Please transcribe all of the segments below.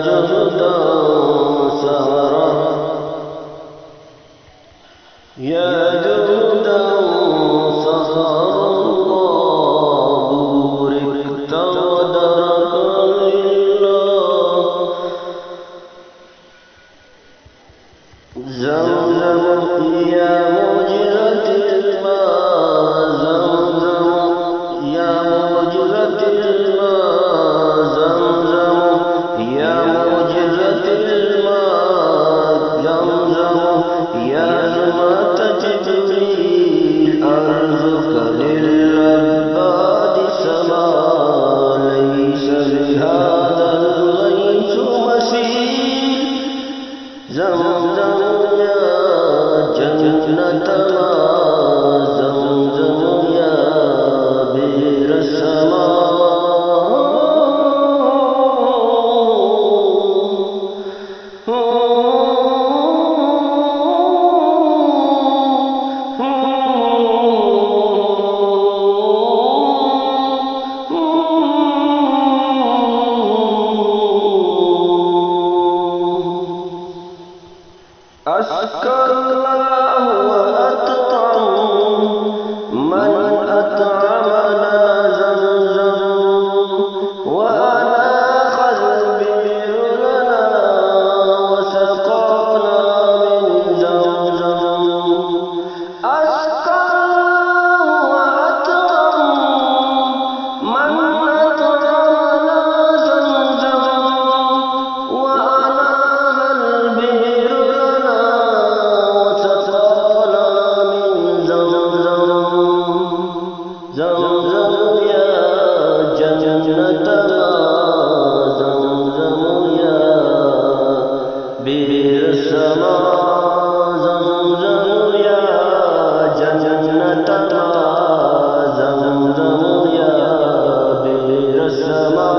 جهدا سهرا يا جهدا سهر الله بوركت ودرك لله زمزم يا معجزة الماء زمزم يا معجزة الماء زمزم يا معجزة الماء زمزم يا زمة جبريل أرزق للعباد سماء ليس بهذا الغيث مسيل زمزم يا جنة ما زمزم يا بئر السماء أسكر الله وأطعم من أطعمنا زمزم وأنا البئر لنا وسقانا من زمزم أسكر الله وأطعم من أطعمنا زمزم وأنا البئر زمزم يا جنة ما زمزم يا بئر السماء زمزم يا جنة ما زمزم يا بئر السماء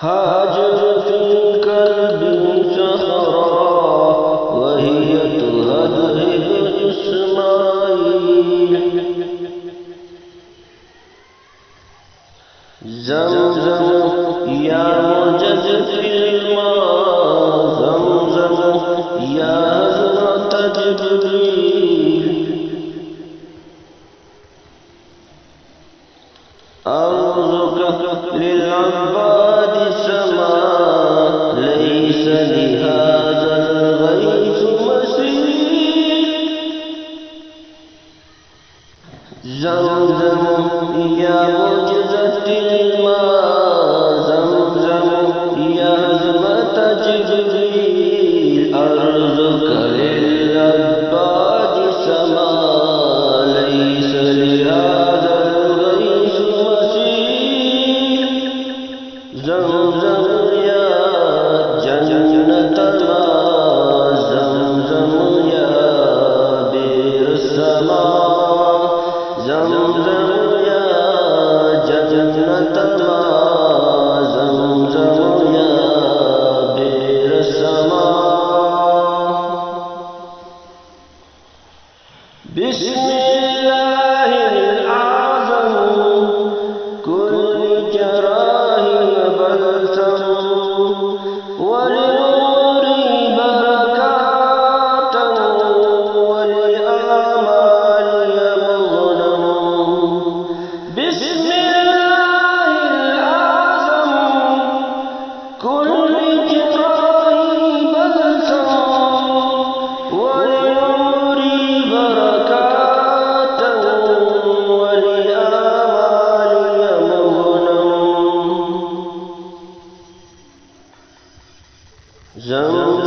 هاجر في قلبي سهرا وهي تهدهد إسماعيل زمزم يا معجزة الماء زمزم يا زمة جبريل أرزق للعباد سماء ليس لهذا الغيث مسيل زمزم يا معجزة الماء زمزم يا زمة جبريل أرزق للعباد سماء ليس لهذا الغيث مسيل زمزم يا جنة ما زمزم يا بئر السماء زمزم يا جنة ما زمزم يا بئر السماء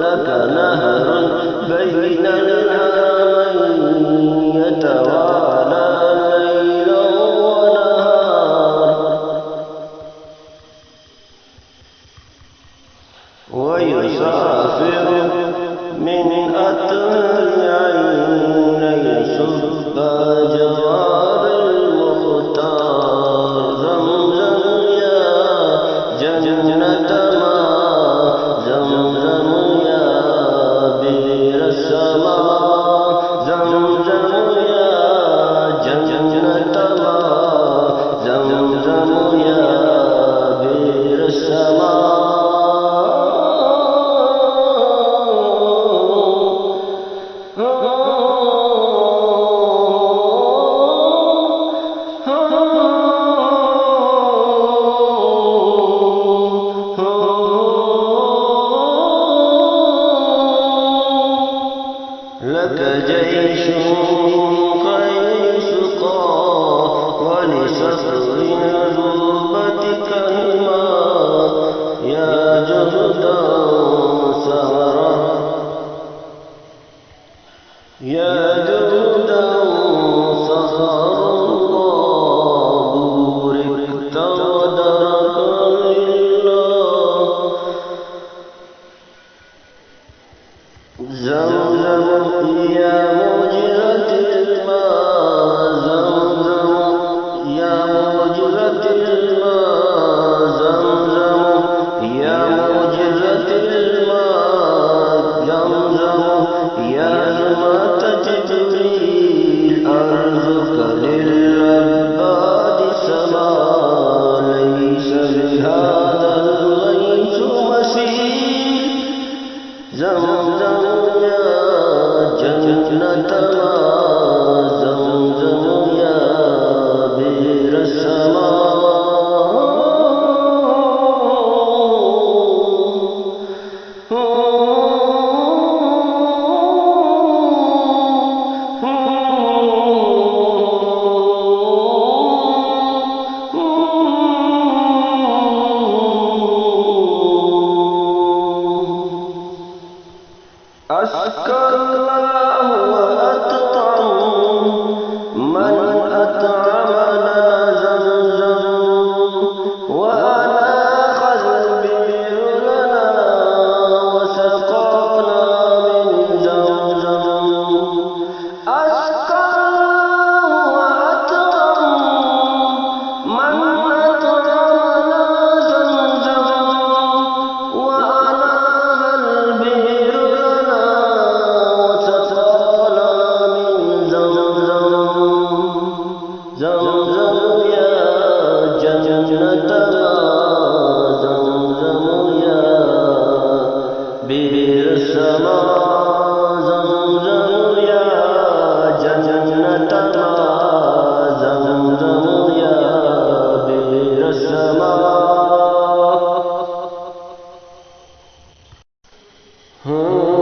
لك نهر بين الهرمين يتوالى ليلا ونهار ويسافر من أطهر عيني صب جوار المختار زمزم يا جنة ما زمزم يا بير السماء زمزم يا جنة ما زمزم يا بير السماء لك جيش قيس قا ولسفر ذربتك الماء يا جهدا سهرا يا جهدا سهر الله بوركت ودرك لله زمزم يا موجزة الماء زمزم يا موجزة الماء زمزم يا موجزة الماء زمزم يا زمة جبريل أرزق للعباد سماء ليس بهذا الغيث مسيل زمزم يا جنة ما زمزم يا بير السماء أسكى الله وأطعم من أطعمنا زمزم وأناخ البئر لنا وسقانا من زمزم أسكى الله وأطعم من أطعمنا زمزم وأناخ البئر زمزم يا جنة ما زمزم يا بير السماء زمزم يا جنة ما زمزم يا بير السماء Oh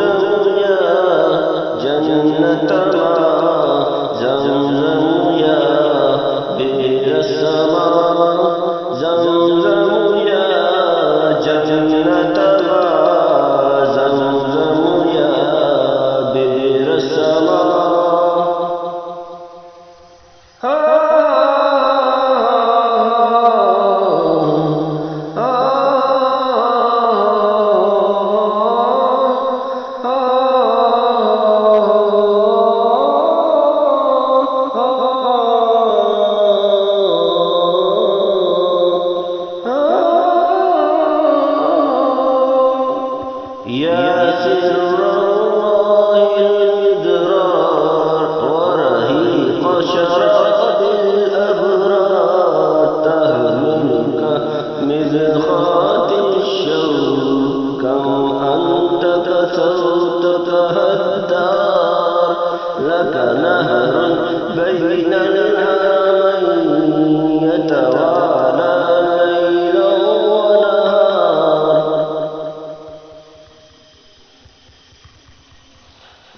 زمزم يا جنة ما زمزم يا بئر السماء زمزم يا جنة ما زمزم يا بئر السماء يا سر الله المدرار ورهيق شراب الأبرار تهملك مزخات الشوق كم أنت كسوت تهدار لك نهر بين الهرمين يتوالى ليلا ونهار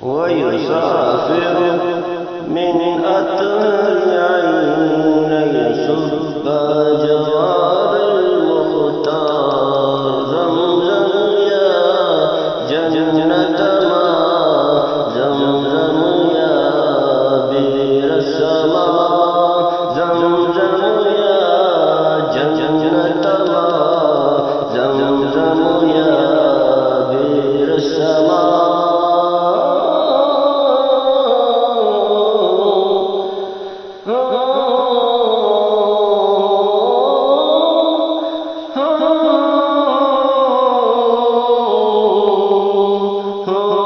ويسافر من أطهر عيني يصب جوار المختار زمزم يا جنة ما زمزم يا بئر السماء زمزم يا جنة ما زمزم يا بئر السماء Oh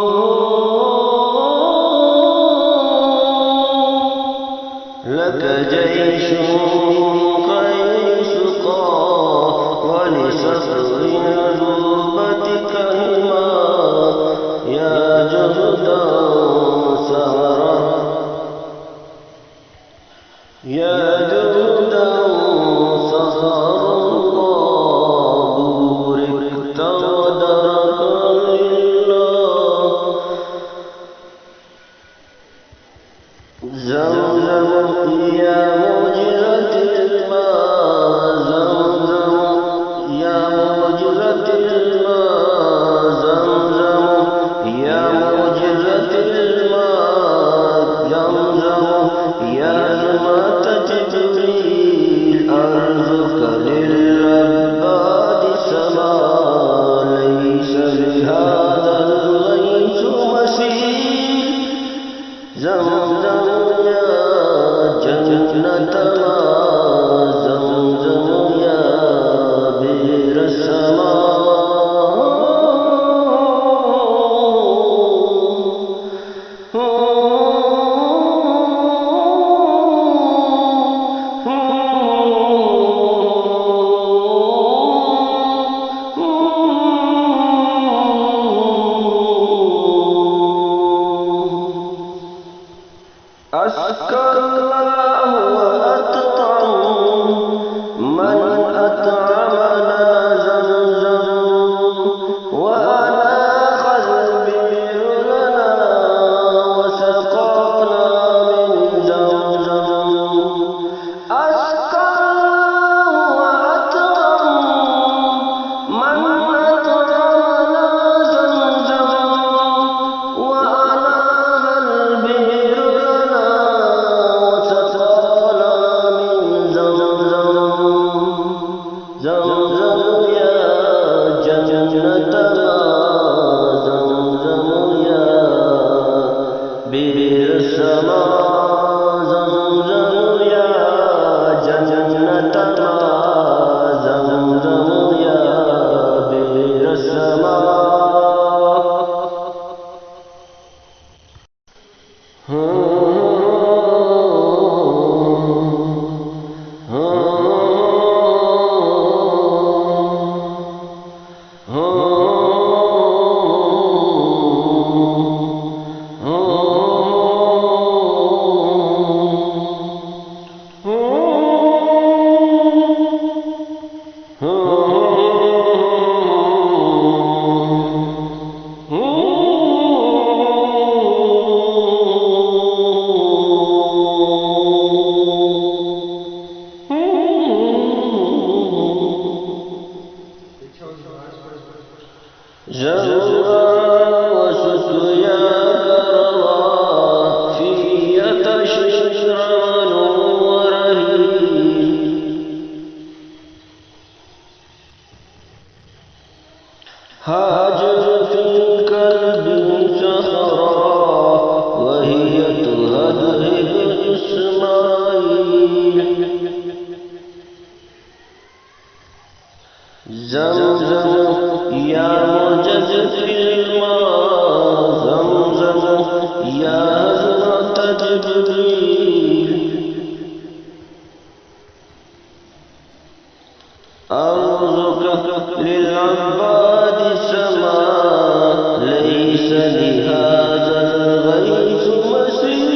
لهذا الغيث مسير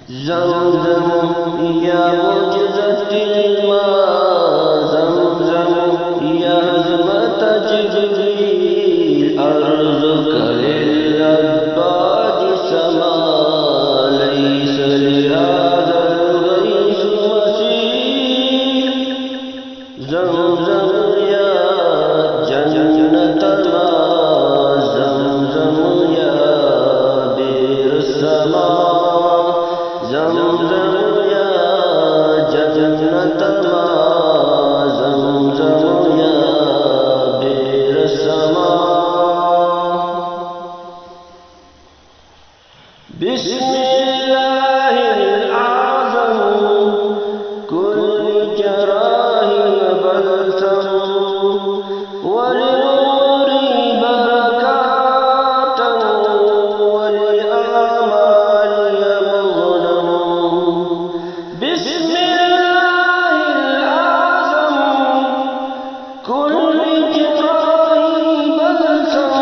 زمزم يا معجزة الماء زمزم يا هزمة جبريل أرضك للعباد سماء ليس لهذا الغيث مسير زمزم يا جنة الماء زمزم يا بئر السماء زمزم يا جنة الماء زمزم يا بئر السماء بسم الله الأعظم كل جراه بلسم ولنور بركات ولآمال مغنم بسم الله الأعظم كل جراه بلسم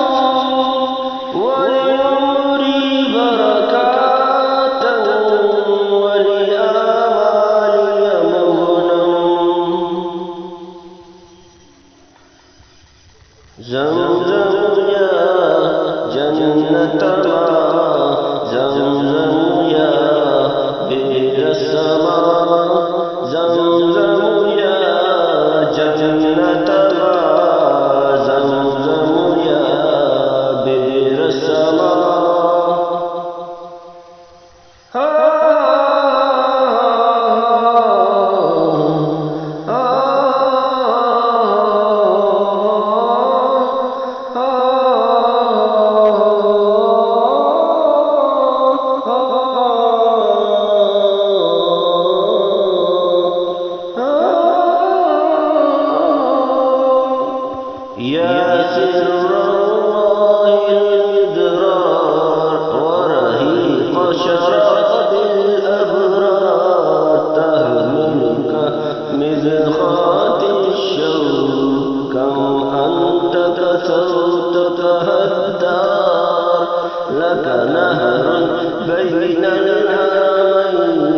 ولنور بركات ولآمال مغنم زمزم يا جنة الماء زمزم يا بئر السماء زمزم يا جنة الماء زمزم يا بئر السماء يا سر الله المدرار ورهيق شراب الأبرار تهملك مذخات الشوق كم أنت كسوت تهدار لك نهر بين الهرمين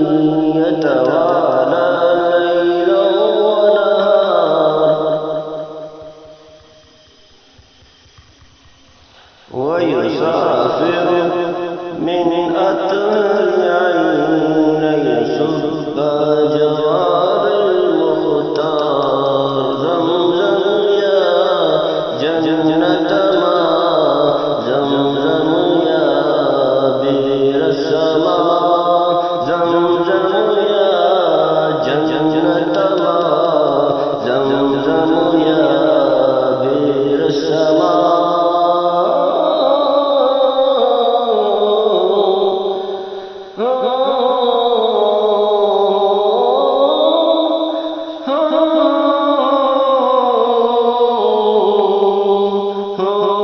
يتوالى ليلا ونهار ويسافر من أطهر عين يصب جوار المختار زمزم يا جنة ماء زمزم يا بئر السماء زمزم يا جنة ماء زمزم يا بئر السماء Oh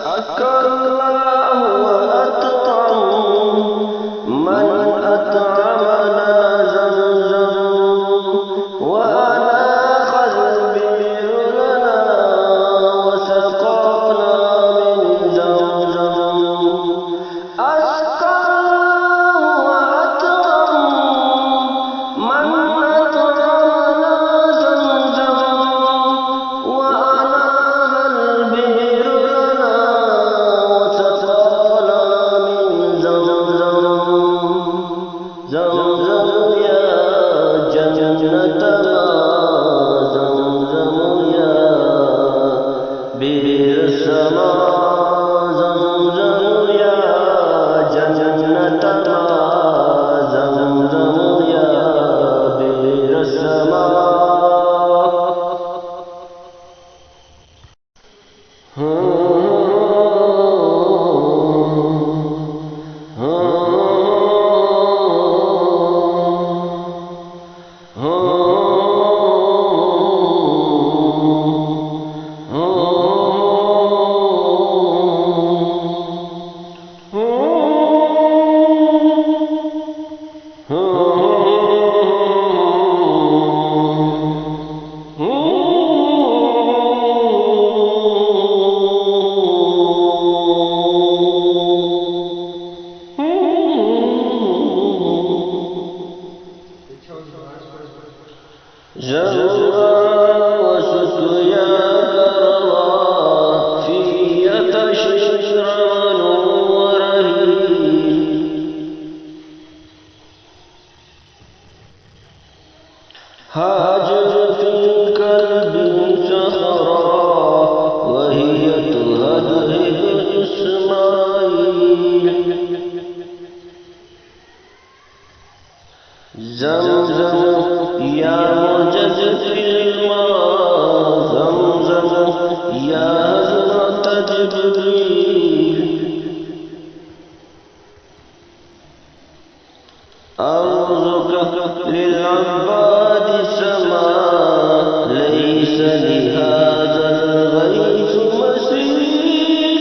أسقى الله وأطعم من أطعمنا زمزم وأناخ البئر لنا وسقانا من زمزم أسقى الله وأطعم من أطعمنا زمزم وأناخ البئر لنا وسقانا من زمزم زمزم يا جنة ما زمزم يا بئر السماء زمزم يا جنة ما زمزم يا بئر السماء جرى وسقيا كرما في تشرب ورهيب هاجر في الكلب سهرا وهي تهدهد إسماعيل زمزم يا معجز في الماء زمزم يا هزمة جبريل أرزقك للعباد سماء ليس لهذا الغيث مسير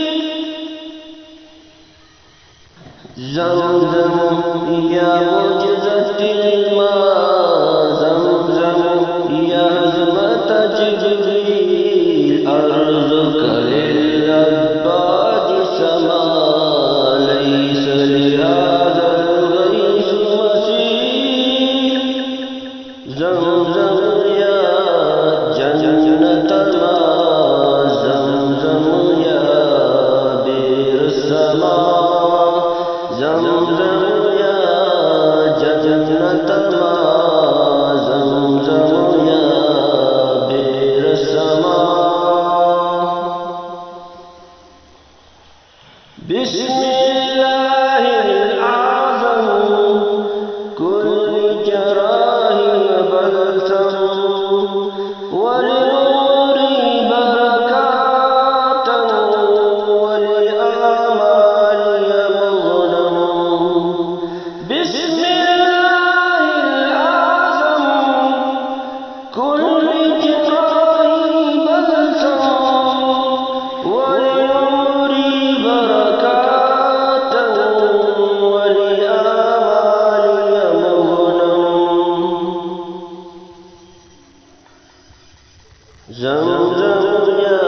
زمزم يا معجزة الماء زمزم يا هزمة جبريل أرزقك للعباد سماء ليس لهذا الغيث مسير زمزم يا جنة ما زمزم يا بئر السماء زمزم يا جنة ما زمزم يا بئر السماء بسم الله الأعظم كل جراح بلسم ولنور بركات ولآمال مغنم بسم الله الأعظم كل جراح بلسم ولنور بركات ولآمال مغنم زمزم يا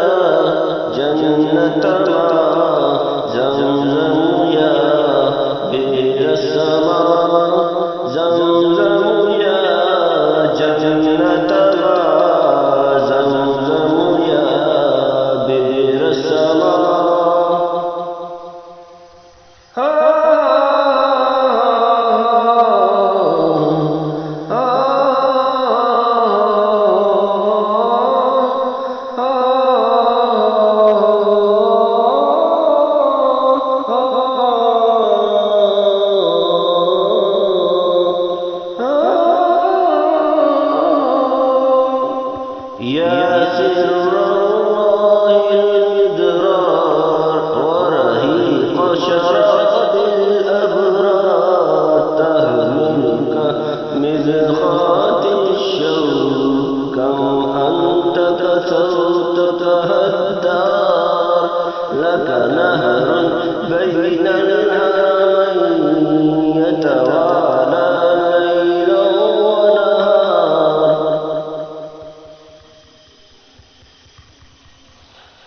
جنة ما زمزم يا بئر السماء زمزم يا جنة ما زمزم يا بئر السماء يا سر الله المدرار ورهيق شراب الأبرار تهملك مزخات الشوق كم أنت كسوت تهدار لك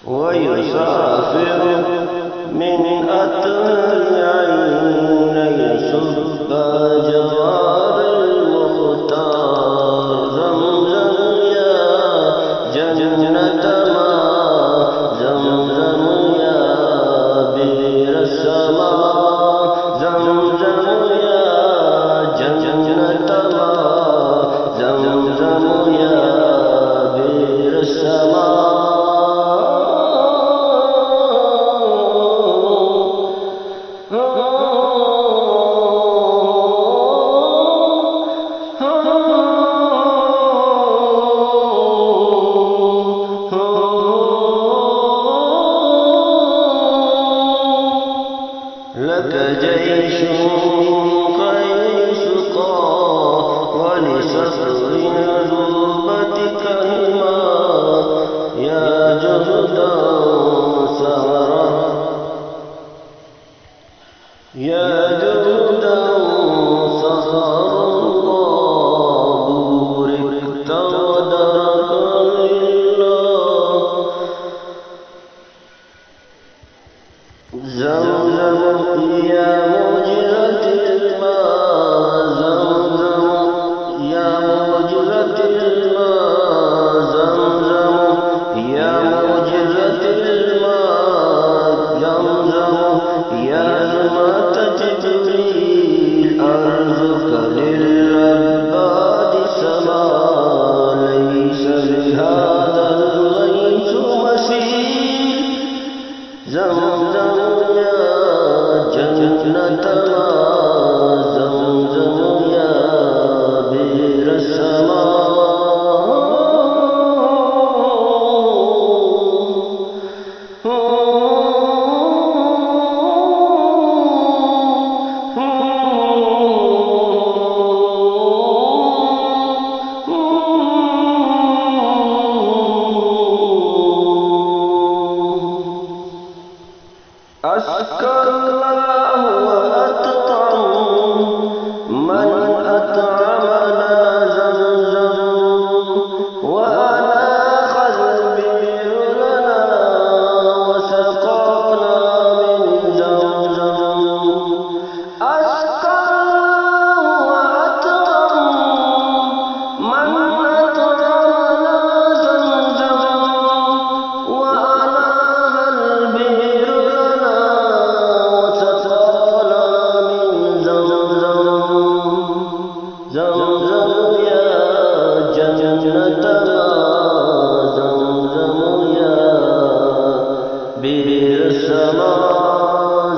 ويسافر من أطل عيني صبا جوار المختار زمزم يا جنة ما زمزم يا بئر السماء زمزم يا جنة ما زمزم يا بئر السماء لك جيش قيس ولسفر ذربتك هما يا جهدا سهرا يا جهدا سهر الله بوركت ودرك لله زمزم يا معجزة الماء زمزم يا معجزة الماء زمزم يا معجزة الماء زمزم يا زمة جبريل أرزق للعباد سماء ليس بهذا الغيث مسيل زمزم يا جنة ما زمزم يا بئر السماء أسكى الله وأطعم من أطعمنا زمزم وأناخ البئر لنا وسقانا من زمزم أسكى الله وأطعم من أطعمنا زمزم وأناخ البئر زمزم يا جنة ما زمزم يا بئر السماء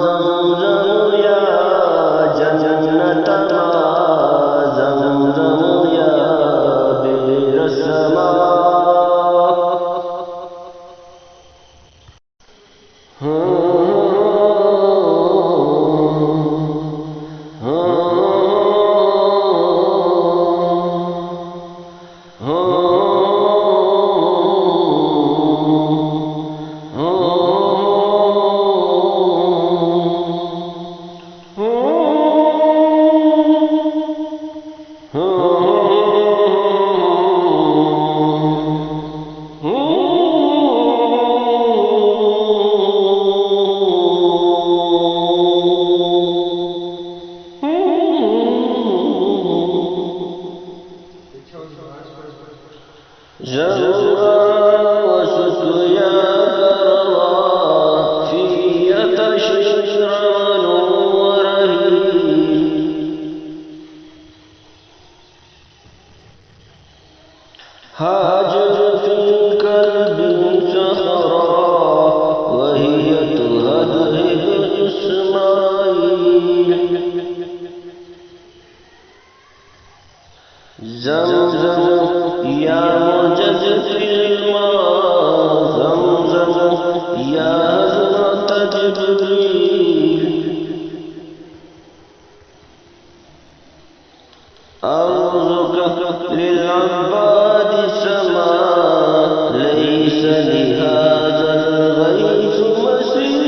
زمزم يا جنة ما زمزم يا بئر السماء زرع وسقيا كرما فيك شجرا ورهيل هاجر في الكلب سهرا وهي تهدهد إسماعيل زمزم يا معجزة الماء زمزم يا زمة جبريل أرزقك للعباد سماء ليس لهذا الغيث مسيل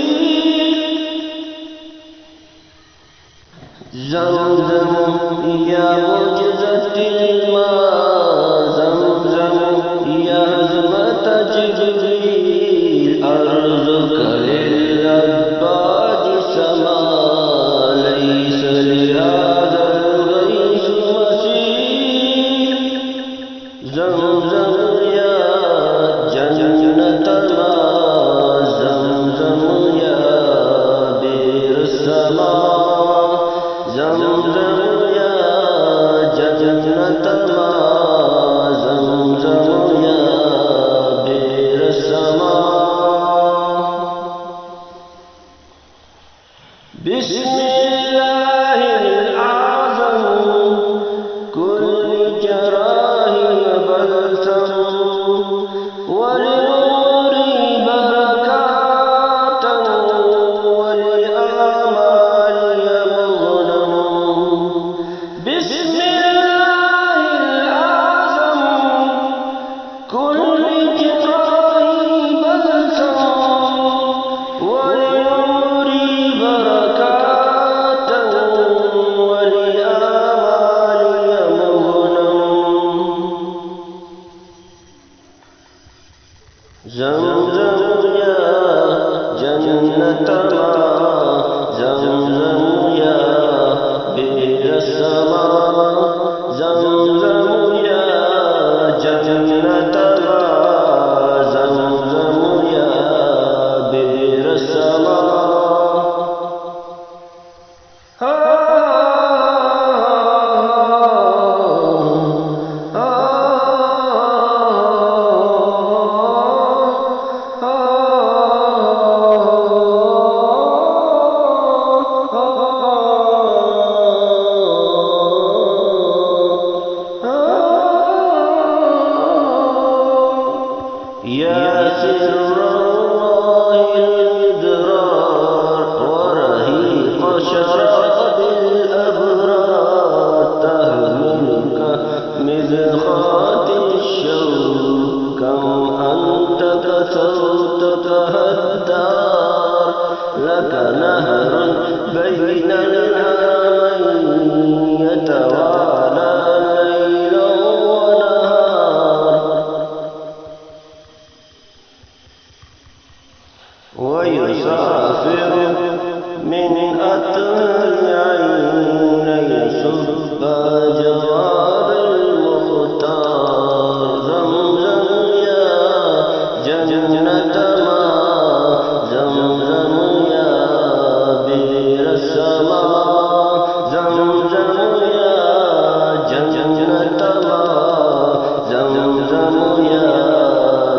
زمزم يا معجزة الماء زمزم يا زمة جبريل أرضك للعباد سماء ليس لهذا الغيث مسير زمزم يا جنة ماء زمزم يا بئر السماء زمزم يا جنة ماء زمزم يا بئر السماء بسم الله الأعظم كل جراح بلسم ولنور بركات ولآمال مغنم بسم الله الأعظم كل جراح بلسم ولنور بركات ولآمال مغنم زمزم يا جنة ماء زمزم يا بئر السماء زمزم يا جنة ماء زمزم يا بئر السماء يا سر الله المدرار ورهيق شراب الأبرار تهملك مذخات الشوق كم أنت كسوت تهدار لك نهر بين الهرمين يتوالى ليلا ونهار ويسافر من أطهر العين يصب جوار المختار زمزم يا جنة ماء زمزم يا بئر السماء زمزم يا جنة ماء زمزم يا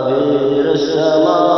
بئر السماء